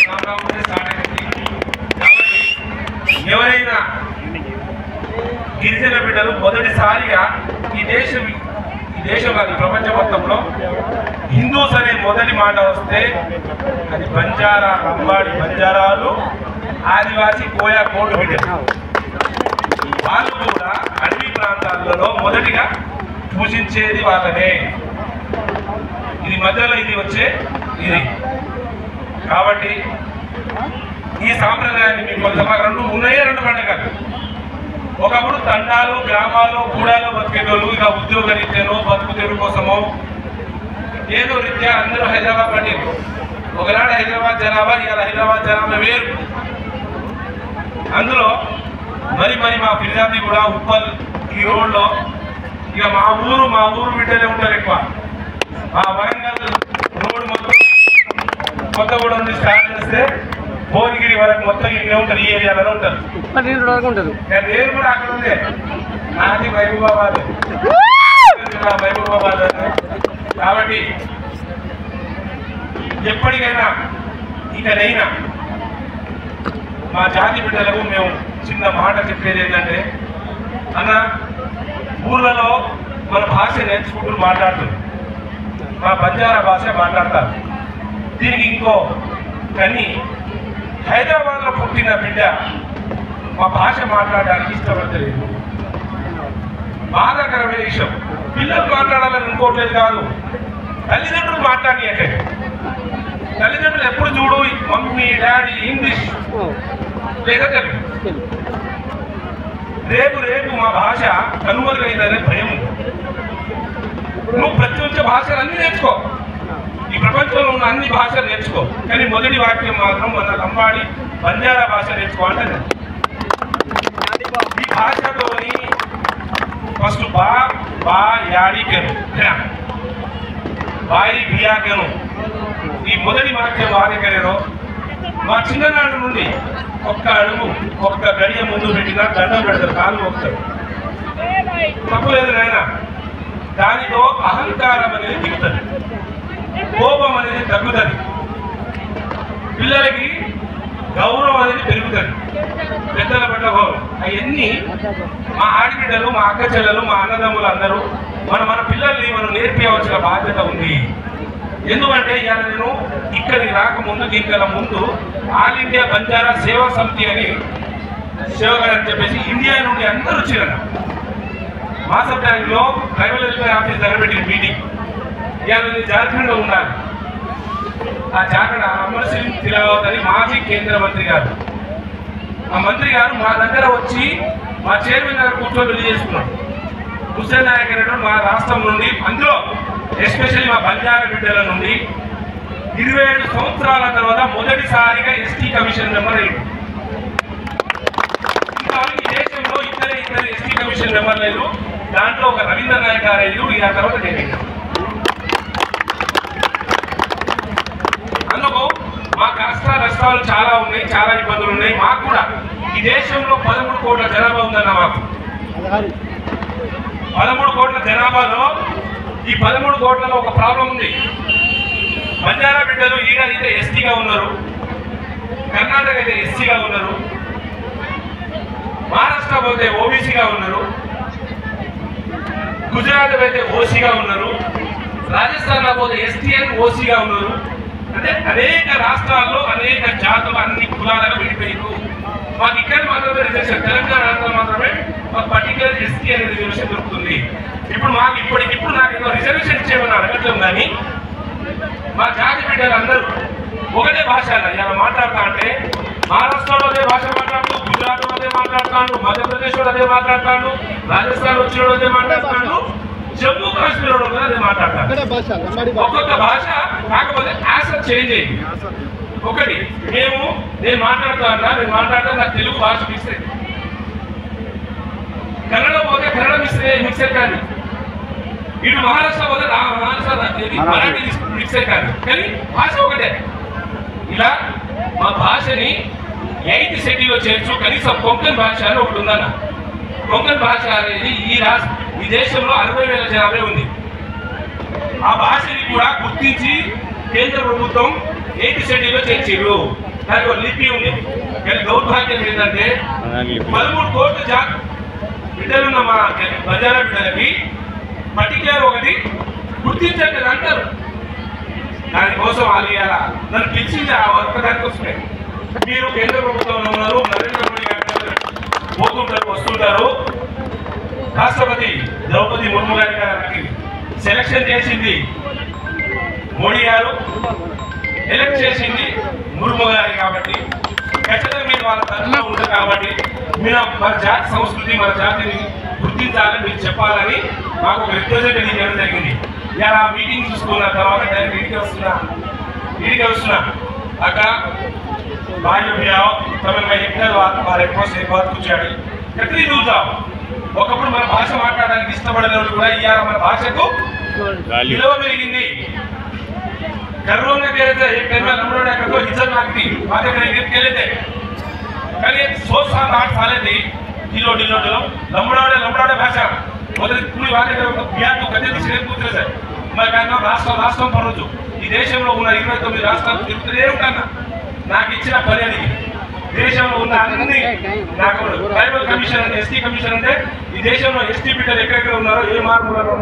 రామరావునే start అయింది. కాబట్టి ఎవరైనా గిరిజన బిడ్డలు మొదటిసారిగా ఈ దేశం కాదు ప్రపంచ మొత్తంలో హిందూస్ అనే మొదటి మాట వస్తే అది బంజారా, లంబాడి బంజారాలు, ఆదివాసీ, కోయా, కోటు బిడ్డలు. వాళ్ళు కూడా అడవి ప్రాంతాలలో మొదటిగా పూజించేది వాళ్ళనే. ఇది మధ్యలో ఇది వచ్చే ఇది. కాబట్టి ఈ సాంప్రదాయాన్ని మీకు రెండు ఉన్నాయే, రెండు పండుగలు. ఒకప్పుడు తండాలు, గ్రామాల్లో, గూడాలో బతికేటోళ్ళు ఇక ఉద్యోగ రీత్యానో బతుకు తెరువు కోసమో ఏదో రీత్యా అందరూ హైదరాబాద్ పట్టారు. ఒకనాడు హైదరాబాద్ జనాభా, ఇవాళ హైదరాబాద్ జనాభా వేరు. అందులో మరి మా ఫిర్యాది కూడా ఉప్పల్ ఈ రోడ్లో ఇక మా ఊరు బిడ్డలే ఉంటారు ఎక్కువ. మా వరంగల్ రోడ్ మొత్తం కొత్తగూడెం నుండి స్టార్ట్ చేస్తే భువనగిరి వరకు మొత్తం ఇక్కడే ఉంటారు, ఈ ఏరియాలో ఉంటారు. నేను కూడా అక్కడ ఉందే, నాది మహబూబాబాద్. కాబట్టి ఎప్పటికైనా ఇకనైనా మా జాతి బిడ్డలకు మేము చిన్న మాట చెప్పేది ఏంటంటే, అన్న ఊర్లలో మన భాష నేర్చుకుంటూ మాట్లాడుతుంది, మా బంజారా భాష మాట్లాడతారు. దీనికి ఇంకో కానీ హైదరాబాద్లో పుట్టిన బిడ్డ మా భాష మాట్లాడడానికి ఇష్టపడలేదు. బాధాకరమైన విషయం. పిల్లలు మాట్లాడాలని ఇంకోట్లేదు కాదు, తల్లిదండ్రులు మాట్లాడియకండి. తల్లిదండ్రులు ఎప్పుడు చూడు మమ్మీ డాడీ ఇంగ్లీష్ లేదా తెలుగు. రేపు మా భాష కనుమరుగైందనే భయం. నువ్వు ప్రతి ఒక్క భాషలన్నీ నేర్చుకో, ఈ ప్రపంచంలో ఉన్న అన్ని భాషలు నేర్చుకో, కానీ మొదటి వాక్యం మాత్రం మన లంబాడి బంజారా భాష నేర్చుకో అంటే. ఈ భాషతోని ఫస్ట్ బా యాడికెను, బాయి బియాకెను, ఈ మొదటి వాక్యం వాడకలేదో మా చిన్ననాడు నుండి ఒక్క అడుగు ఒక్క గడియ ముందు పెట్టినా దండం పెడతారు, కాలు మొక్కుతారు. తప్పులేదు నాయన. దానితో అహంకారం అనేది దిగుతుంది, కోపం అనేది తగ్గుతుంది, పిల్లలకి గౌరవం అనేది పెరుగుతుంది, పెద్దల పట్ల గౌరవం. అవన్నీ మా ఆడబిడ్డలు, మా అక్క చెల్లెలు, మా అన్నదమ్ములు అందరూ మన పిల్లల్ని మనం నేర్పించవలసిన బాధ్యత ఉంది. ఎందుకంటే ఇవాళ నేను ఇక్కడికి రాకముందు, దీనికన్నా ముందు ఆల్ ఇండియా బంజారా సేవా సమితి అని సేవగారు అని చెప్పేసి ఇండియా నుండి అందరూ వచ్చారన్న. మాసప్ ట్యాంక్లో ట్రైబల్ వెల్ఫేర్ ఆఫీస్ దగ్గర పెట్టిన మీటింగ్. ఇవాళ నేను జార్ఖండ్లో ఉండాలి. ఆ జార్ఖండ్ అమర్ సింగ్ తిలావత్ అని మాజీ కేంద్ర మంత్రి గారు, ఆ మంత్రి గారు మా దగ్గర వచ్చి మా చైర్మన్ గారు కూర్చొని పెళ్లి చేసుకున్నాడు. హుస్సేన్ నాయక్ అనేటువంటి మా రాష్ట్రం నుండి, అందులో ఎస్పెషల్లీ మా బంజారా బిడ్డల నుండి 27 సంవత్సరాల తర్వాత మొదటిసారిగా ఎస్టీ కమిషన్ మెంబర్ అయ్యింది. ఇంతవరకు ఈ దేశంలో ఇద్దరు ఎస్టీ కమిషన్ మెంబర్ లేదు. దాంట్లో ఒక రవీంద్ర నాయక్ గారు అయ్యారు, ఆ తర్వాత నేను. అందుకు మా కష్టాలు చాలా ఉన్నాయి, చాలా ఇబ్బందులు ఉన్నాయి. మాకు కూడా ఈ దేశంలో 13 కోట్ల జనాభా ఉందన్న. మాకు 13 కోట్ల జనాభాలో ఈ 13 కోట్లలో ఒక ప్రాబ్లం ఉంది. బంజారా బిడ్డలు ఈడ అయితే ఎస్టీగా ఉన్నారు, కర్ణాటక అయితే ఎస్సీగా ఉన్నారు, మహారాష్ట్ర పోతే ఓబీసీగా ఉన్నారు, గుజరాత్ అయితే ఓసీగా ఉన్నారు, రాజస్థాన్లో పోతే ఎస్టీ అని ఓసీగా ఉన్నారు. అంటే అనేక రాష్ట్రాల్లో అనేక జాతులు అన్ని కులాలుగా విడిపోయారు. మాకు ఇక్కడ మాత్రమే రిజర్వేషన్, తెలంగాణ ఆంధ్ర మాత్రమే మాకు పర్టికులర్ ఎస్టీ అనే రిజర్వేషన్ దొరుకుతుంది. ఇప్పుడు మాకు ఇప్పటికిప్పుడు నాకు ఏదో రిజర్వేషన్ ఇచ్చేమని అడగట్లేదు, కానీ మా జాతి బిడ్డలు అందరూ ఒకటే భాష ఇలా మాట్లాడుతా అంటే, మహారాష్ట్రలో అదే భాష మాట్లాడుతూ, గుజరాత్లో అదే మాట్లాడుతాడు, మధ్యప్రదేశ్లో అదే మాట్లాడుతాడు, రాజస్థాన్ వచ్చిన అదే మాట్లాడుతాడు, జమ్మూ కాశ్మీర్ కూడా అదే మాట్లాడతాడు. ఒక్కొక్క భాష, కాకపోతే యాస చేంజ్ అయ్యింది. ఒకటి నేను మాట్లాడుతా నాకు తెలుగు భాష మిక్స్ అయింది. కన్నడ పోతే కన్నడ మిక్స్ కాదు, ఇటు మహారాష్ట్ర పోతే మరాఠీ మిక్స్ కాదు, కానీ భాష ఒకటే. ఇలా మా భాషని 8th షెడ్యూల్లో చేర్చు. కనీసం కొంకణ్ భాష అని ఒకటి ఉందన్న. కొంకణ్ భాష అనేది ఈ దేశంలో 60,000 జనాభా ఉంది. ఆ భాషని కూడా గుర్తించి కేంద్ర ప్రభుత్వం 8th షెడ్యూల్లో చేర్చారు. దానికి ఒక లిపి ఉంది. కానీ దౌర్భాగ్యం ఏంటంటే 13 కోట్ల బిడ్డలున్న మా బంజారా బిడ్డలకి పర్టికులర్ ఒకటి గుర్తించండి అంటారు. దానికోసం వాళ్ళు ఇలా నన్ను పిలిచింది ఆ వర్క్ దానికోసమే. మీరు కేంద్ర ప్రభుత్వంలో ఉన్నారు, నరేంద్ర మోడీ గారు పోతుంటారు వస్తుంటారు. రాష్ట్రపతి ద్రౌపది ముర్ము గారికి సెలక్షన్ చేసింది మోడీ గారు, ఎలక్ట్ చేసింది ముర్ము గారి. కాబట్టి ఖచ్చితంగా మీరు వాళ్ళ తరఫున ఉంటారు. కాబట్టి మీరు మన జాతి సంస్కృతి మన జాతిని గుర్తించాలని మీరు చెప్పాలని మాకు ఒక రిప్రజెంటేటివ్ చేయడం జరిగింది. ఇలా మీటింగ్ చూసుకున్న తర్వాత డైరెక్ట్ ఇంటికి వస్తున్నా అక్క भाइयों भी आओ तमें मैं एक हमारे एक बात पूछाడు ఎక్కడి చూద్దాం. ఒకప్పుడు మన భాష మాట్లాడడానికి ఇష్టపడని వాళ్ళు కూడా ఇవాళ మన భాషకు విలువ పెరిగింది. కరోనా के एक टाइम में लंबड़ों ने को इज्जत मांगती बातें करेंगे केले थे कल 100 साल 8 साल थी ढिलो ढिलो ढिलो लंबड़ों भाषा మొదటి పూరి వాడే బియాతో కదే తీసి కూర్చో సార్ మరి కారణం రాష్ట్రం పనులు ఈ దేశంలో ఉన్న 29 రాష్ట్రాలు తిరుగుతూనే ఉంటాను. నాకు ఇచ్చిన పని అది దేశంలో ఉన్న అన్ని నాకు ట్రైబల్ కమిషన్ అంటే ఎస్టీ కమిషన్ అంటే ఈ దేశంలో ఎస్టీ బిడ్డలు ఎక్కడెక్కడ ఉన్నారో ఏ మార్పులలో